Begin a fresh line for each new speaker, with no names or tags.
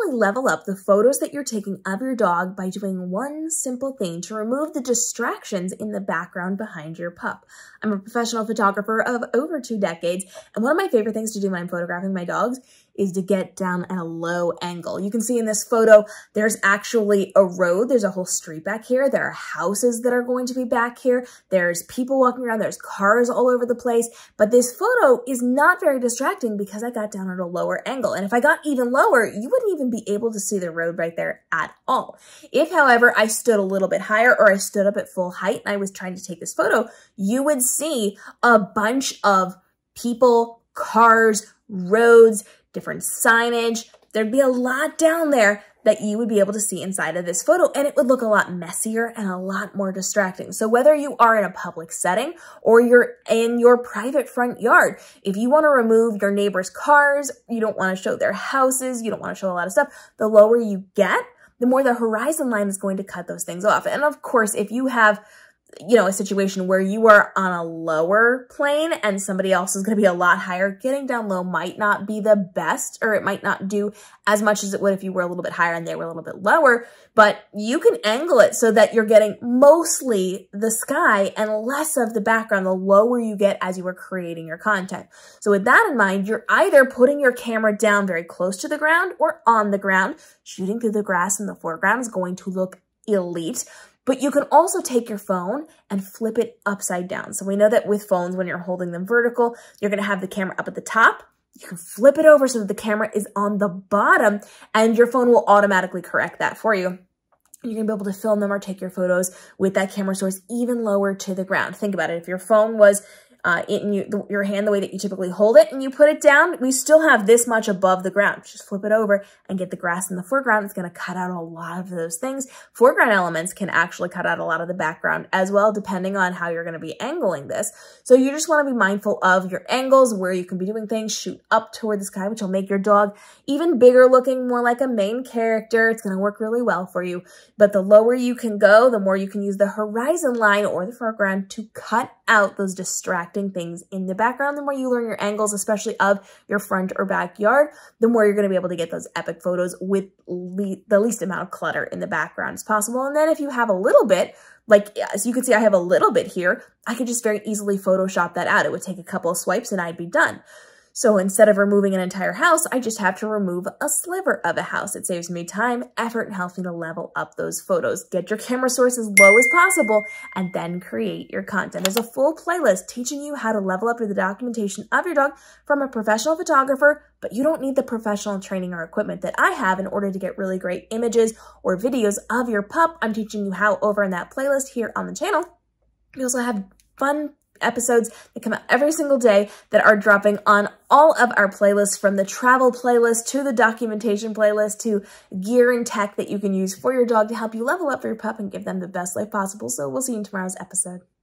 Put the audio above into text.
actually level up the photos that you're taking of your dog by doing one simple thing to remove the distractions in the background behind your pup. I'm a professional photographer of over 2 decades, and one of my favorite things to do when I'm photographing my dogs is to get down at a low angle. You can see in this photo, there's actually a road. There's a whole street back here. There are houses that are going to be back here. There's people walking around. There's cars all over the place. But this photo is not very distracting because I got down at a lower angle. And if I got even lower, you wouldn't even be able to see the road right there at all. If, however, I stood a little bit higher or I stood up at full height and I was trying to take this photo, you would see a bunch of people, cars, roads, different signage. There'd be a lot down there that you would be able to see inside of this photo, and it would look a lot messier and a lot more distracting. So whether you are in a public setting or you're in your private front yard, if you want to remove your neighbor's cars, you don't want to show their houses, you don't want to show a lot of stuff, the lower you get, the more the horizon line is going to cut those things off. And of course, if you have a situation where you are on a lower plane and somebody else is going to be a lot higher, getting down low might not be the best, or it might not do as much as it would if you were a little bit higher and they were a little bit lower, but you can angle it so that you're getting mostly the sky and less of the background the lower you get as you are creating your content. So with that in mind, you're either putting your camera down very close to the ground or on the ground. Shooting through the grass in the foreground is going to look elite. But you can also take your phone and flip it upside down. So we know that with phones, when you're holding them vertical, you're going to have the camera up at the top. You can flip it over so that the camera is on the bottom, and your phone will automatically correct that for you. You're going to be able to film them or take your photos with that camera source even lower to the ground. Think about it. If your phone was in your hand the way that you typically hold it and you put it down, we still have this much above the ground. Just flip it over and get the grass in the foreground. It's going to cut out a lot of those things. Foreground elements can actually cut out a lot of the background as well, depending on how you're going to be angling this. So you just want to be mindful of your angles, where you can be doing things. Shoot up toward the sky, which will make your dog even bigger looking, more like a main character. It's going to work really well for you. But the lower you can go, the more you can use the horizon line or the foreground to cut out those distracting things in the background. The more you learn your angles, especially of your front or backyard, the more you're going to be able to get those epic photos with the least amount of clutter in the background as possible. And then if you have a little bit, like, as you can see, I have a little bit here, I could just very easily Photoshop that out. It would take a couple of swipes and I'd be done. So instead of removing an entire house, I just have to remove a sliver of a house. It saves me time, effort, and helps me to level up those photos. Get your camera source as low as possible and then create your content. There's a full playlist teaching you how to level up the documentation of your dog from a professional photographer, but you don't need the professional training or equipment that I have in order to get really great images or videos of your pup. I'm teaching you how over in that playlist here on the channel. We also have fun episodes that come out every single day that are dropping on all of our playlists, from the travel playlist to the documentation playlist to gear and tech that you can use for your dog to help you level up for your pup and give them the best life possible. So we'll see you in tomorrow's episode.